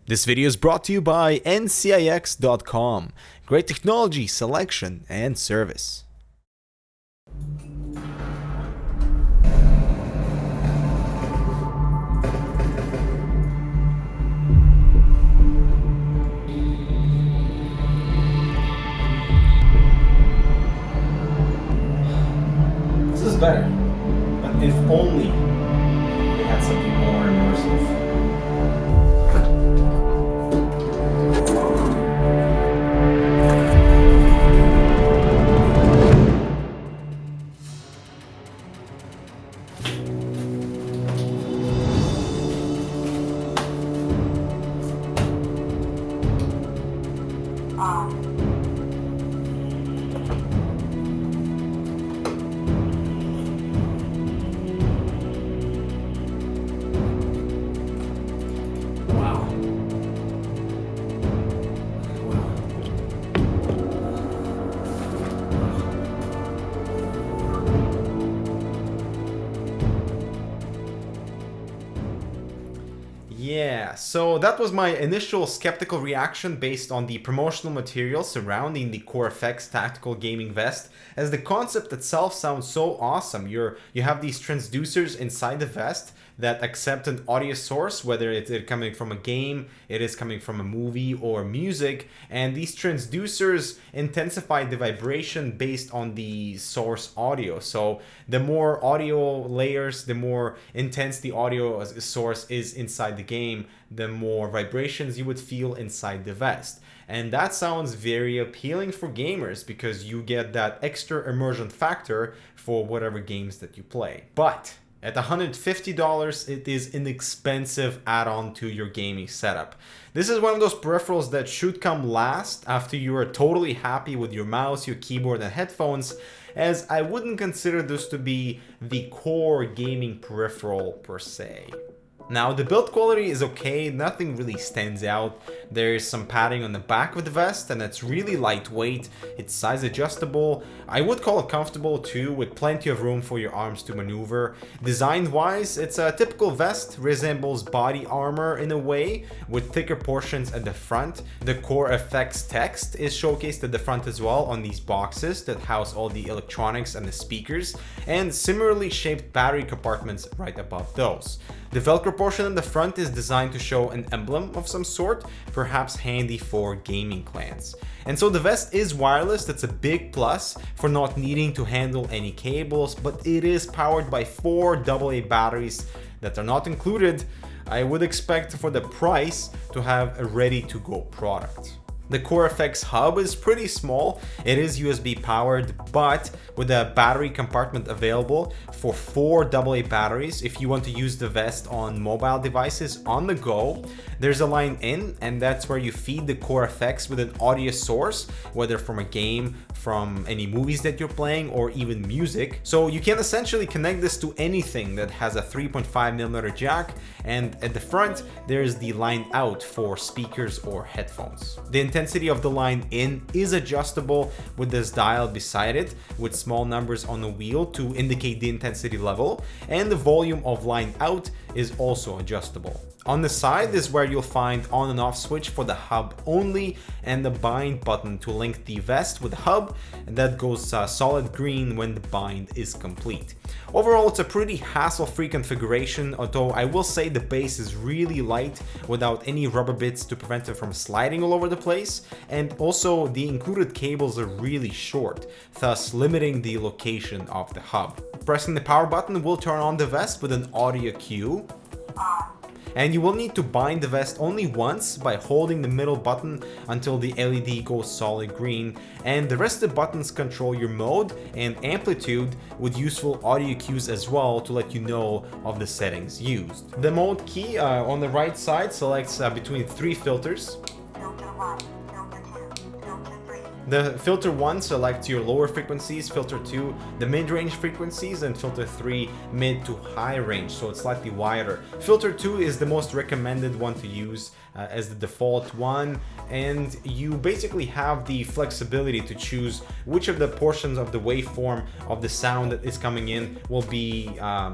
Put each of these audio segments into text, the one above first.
This video is brought to you by ncix.com. Great technology, selection, and service. This is better, but if only we had something more immersive. Yeah, so that was my initial skeptical reaction based on the promotional material surrounding the KOR-FX tactical gaming vest, as the concept itself sounds so awesome. You have these transducers inside the vest that accept an audio source, whether it's coming from a game, it is coming from a movie or music, and these transducers intensify the vibration based on the source audio. So the more audio layers, the more intense the audio source is inside the game, the more vibrations you would feel inside the vest. And that sounds very appealing for gamers because you get that extra immersion factor for whatever games that you play. But at $150, it is an expensive add-on to your gaming setup. This is one of those peripherals that should come last after you are totally happy with your mouse, your keyboard, and headphones, as I wouldn't consider this to be the core gaming peripheral per se. Now, the build quality is okay, nothing really stands out. There's some padding on the back of the vest and it's really lightweight, it's size adjustable. I would call it comfortable too, with plenty of room for your arms to maneuver. Design wise, it's a typical vest, resembles body armor in a way, with thicker portions at the front. The KOR-FX text is showcased at the front as well on these boxes that house all the electronics and the speakers, and similarly shaped battery compartments right above those. The Velcro portion in the front is designed to show an emblem of some sort, perhaps handy for gaming clans. And so the vest is wireless, that's a big plus for not needing to handle any cables, but it is powered by 4 AA batteries that are not included. I would expect for the price to have a ready-to-go product. The KOR-FX hub is pretty small, it is USB powered, but with a battery compartment available for 4 AA batteries if you want to use the vest on mobile devices on the go. There's a line in, and that's where you feed the KOR-FX with an audio source, whether from a game, from any movies that you're playing, or even music. So you can essentially connect this to anything that has a 3.5mm jack, and at the front there's the line out for speakers or headphones. The intensity of the line in is adjustable with this dial beside it, with small numbers on the wheel to indicate the intensity level, and the volume of line out is also adjustable. On the side is where you'll find on and off switch for the hub only, and the bind button to link the vest with the hub, and that goes solid green when the bind is complete. Overall, it's a pretty hassle-free configuration, although I will say the base is really light without any rubber bits to prevent it from sliding all over the place, and also the included cables are really short, thus limiting the location of the hub. Pressing the power button will turn on the vest with an audio cue, and you will need to bind the vest only once by holding the middle button until the LED goes solid green, and the rest of the buttons control your mode and amplitude, with useful audio cues as well to let you know of the settings used. The mode key on the right side selects between 3 filters. The filter 1 selects your lower frequencies, filter 2 the mid-range frequencies, and filter 3 mid to high range, so it's slightly wider. Filter 2 is the most recommended one to use as the default one, and you basically have the flexibility to choose which of the portions of the waveform of the sound that is coming in will be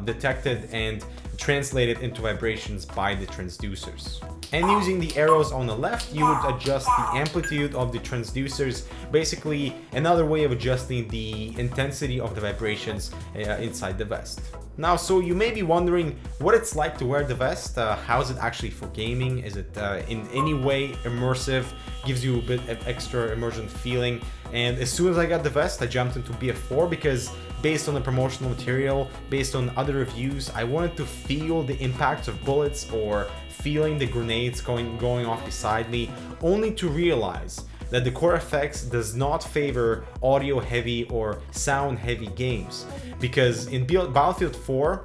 detected and translated into vibrations by the transducers. And using the arrows on the left, you would adjust the amplitude of the transducers, basically another way of adjusting the intensity of the vibrations inside the vest. Now, so you may be wondering what it's like to wear the vest. How is it actually for gaming? Is it in any way immersive? Gives you a bit of extra immersion feeling. And as soon as I got the vest, I jumped into BF4 because based on the promotional material, based on other reviews, I wanted to feel the impact of bullets or feeling the grenades going off beside me, only to realize that the KOR-FX does not favor audio heavy or sound heavy games, because in Battlefield 4,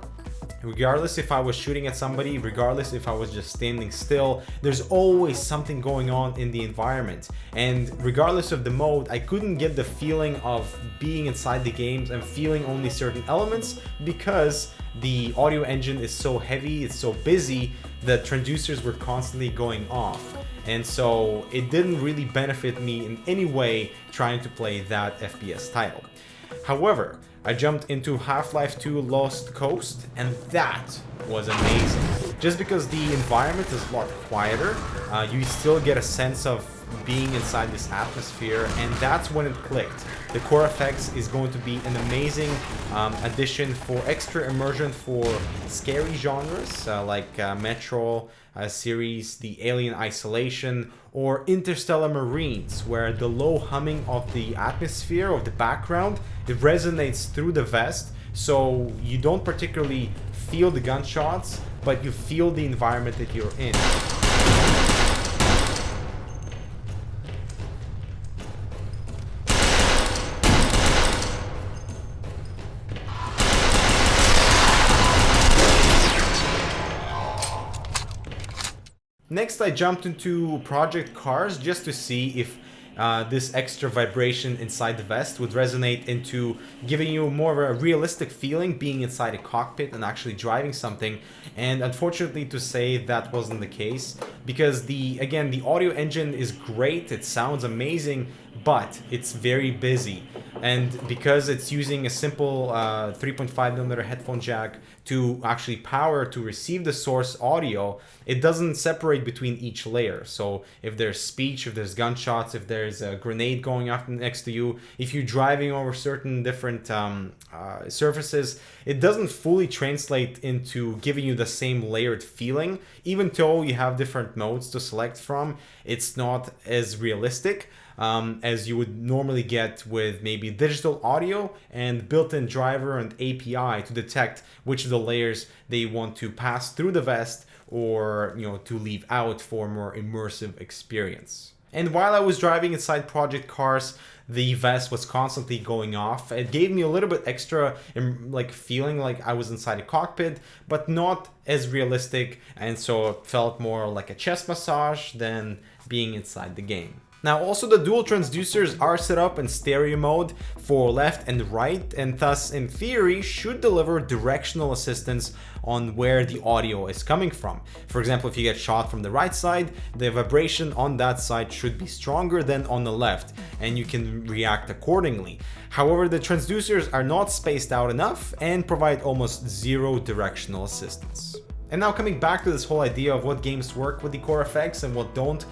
regardless if I was shooting at somebody, regardless if I was just standing still, there's always something going on in the environment. And regardless of the mode, I couldn't get the feeling of being inside the games and feeling only certain elements because the audio engine is so heavy, it's so busy, that transducers were constantly going off. And so it didn't really benefit me in any way trying to play that FPS title. However, I jumped into Half-Life 2 Lost Coast, and that was amazing. Just because the environment is a lot quieter, you still get a sense of being inside this atmosphere, and that's when it clicked. The KOR-FX is going to be an amazing addition for extra immersion for scary genres like Metro series, the Alien Isolation, or Interstellar Marines, where the low humming of the atmosphere, of the background, it resonates through the vest, so you don't particularly feel the gunshots, but you feel the environment that you're in. Next, I jumped into Project Cars just to see if this extra vibration inside the vest would resonate into giving you more of a realistic feeling being inside a cockpit and actually driving something. And unfortunately to say, that wasn't the case, because the audio engine is great, it sounds amazing, but it's very busy. And because it's using a simple 3.5mm headphone jack to actually power to receive the source audio, it doesn't separate between each layer. So if there's speech, if there's gunshots, if there's a grenade going up next to you, if you're driving over certain different surfaces, it doesn't fully translate into giving you the same layered feeling. Even though you have different modes to select from, it's not as realistic as you would normally get with maybe digital audio and built-in driver and API to detect which of the layers they want to pass through the vest or, you know, to leave out for a more immersive experience. And while I was driving inside Project Cars, the vest was constantly going off. It gave me a little bit extra like feeling like I was inside a cockpit, but not as realistic, and so it felt more like a chest massage than being inside the game. Now, also the dual transducers are set up in stereo mode for left and right, and thus in theory should deliver directional assistance on where the audio is coming from. For example, if you get shot from the right side, the vibration on that side should be stronger than on the left, and you can react accordingly. However, the transducers are not spaced out enough and provide almost zero directional assistance. And now coming back to this whole idea of what games work with the KOR-FX and what don't,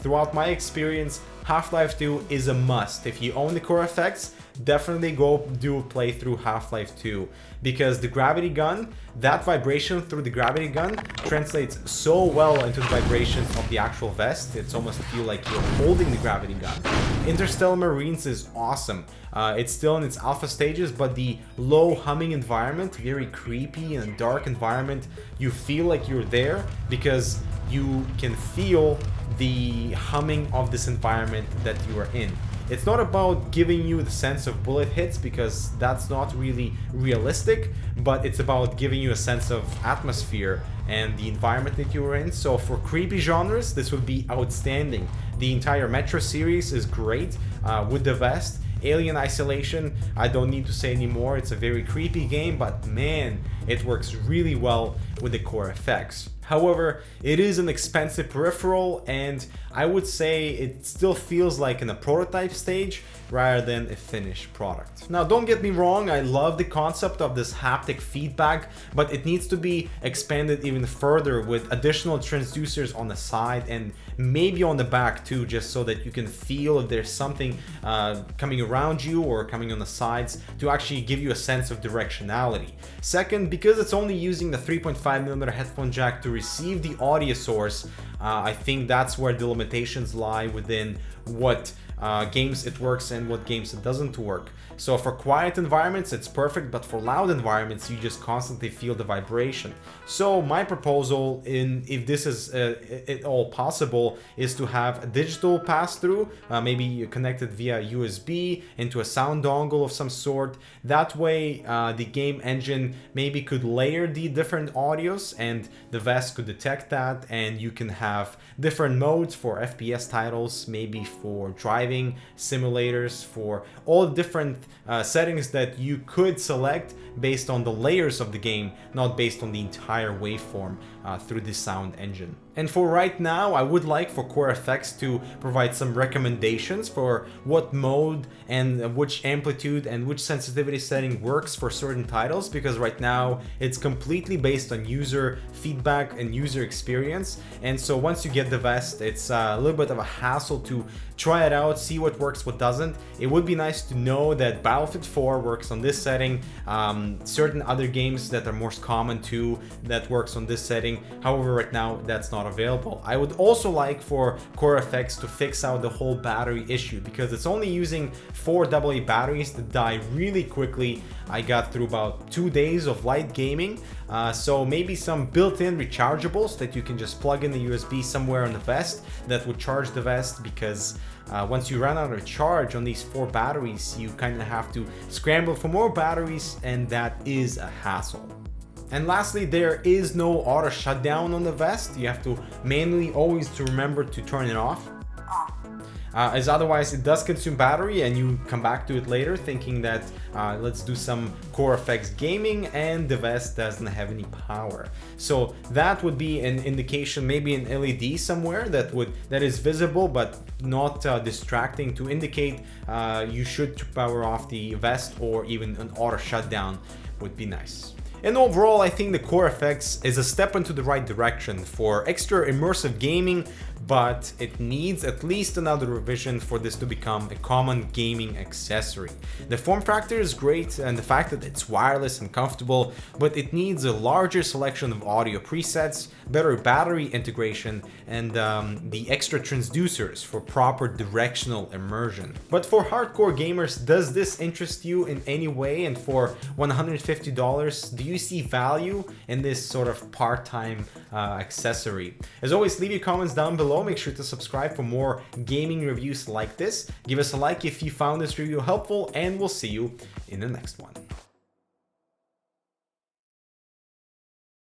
throughout my experience, Half-Life 2 is a must. If you own the KOR-FX, definitely go do a playthrough Half-Life 2, because the gravity gun, that vibration through the gravity gun translates so well into the vibrations of the actual vest. It's almost feel like you're holding the gravity gun. Interstellar Marines is awesome. It's still in its alpha stages, but the low humming environment, very creepy and dark environment, you feel like you're there because you can feel the humming of this environment that you are in. It's not about giving you the sense of bullet hits, because that's not really realistic, but it's about giving you a sense of atmosphere and the environment that you're in. So for creepy genres, this would be outstanding. The entire Metro series is great with the vest. Alien Isolation, I don't need to say anymore, it's a very creepy game, but man, it works really well with the KOR-FX. However, it is an expensive peripheral, and I would say it still feels like in a prototype stage rather than a finished product. Now, don't get me wrong, I love the concept of this haptic feedback, but it needs to be expanded even further with additional transducers on the side and maybe on the back too, just so that you can feel if there's something coming around you or coming on the sides to actually give you a sense of directionality. Second, because it's only using the 3.5mm headphone jack to receive the audio source, I think that's where the limitations lie within what games it works and what games it doesn't work. So for quiet environments it's perfect, but for loud environments you just constantly feel the vibration. So my proposal, if this is at all possible, is to have a digital pass-through, maybe connected via USB into a sound dongle of some sort. That way the game engine maybe could layer the different audios and the vest could detect that, and you can have different modes for FPS titles, maybe for driving simulators, for all different settings that you could select based on the layers of the game, not based on the entire waveform through the sound engine. And for right now, I would like for KOR-FX to provide some recommendations for what mode and which amplitude and which sensitivity setting works for certain titles, because right now it's completely based on user feedback and user experience. And so once you get the vest, it's a little bit of a hassle to try it out, see what works, what doesn't. It would be nice to know that Battlefield 4 works on this setting, certain other games that are most common too, that works on this setting. However, right now that's not available. I would also like for KOR-FX to fix out the whole battery issue, because it's only using 4 AA batteries that die really quickly. I got through about 2 days of light gaming, so maybe some built-in rechargeables that you can just plug in the USB somewhere on the vest that would charge the vest, because once you run out of charge on these 4 batteries, you kind of have to scramble for more batteries, and that is a hassle. And lastly, there is no auto shutdown on the vest. You have to manually always to remember to turn it off. As otherwise it does consume battery, and you come back to it later thinking that let's do some KOR-FX gaming, and the vest doesn't have any power. So that would be an indication, maybe an LED somewhere that is visible but not distracting, to indicate you should power off the vest, or even an auto shutdown would be nice. And overall, I think the KOR-FX is a step into the right direction for extra immersive gaming, but it needs at least another revision for this to become a common gaming accessory. The form factor is great, and the fact that it's wireless and comfortable, but it needs a larger selection of audio presets, better battery integration, and the extra transducers for proper directional immersion. But for hardcore gamers, does this interest you in any way? And for $150, do you see value in this sort of part-time accessory? As always, leave your comments down below. Make sure to subscribe for more gaming reviews like this. Give us a like if you found this review helpful, and we'll see you in the next one.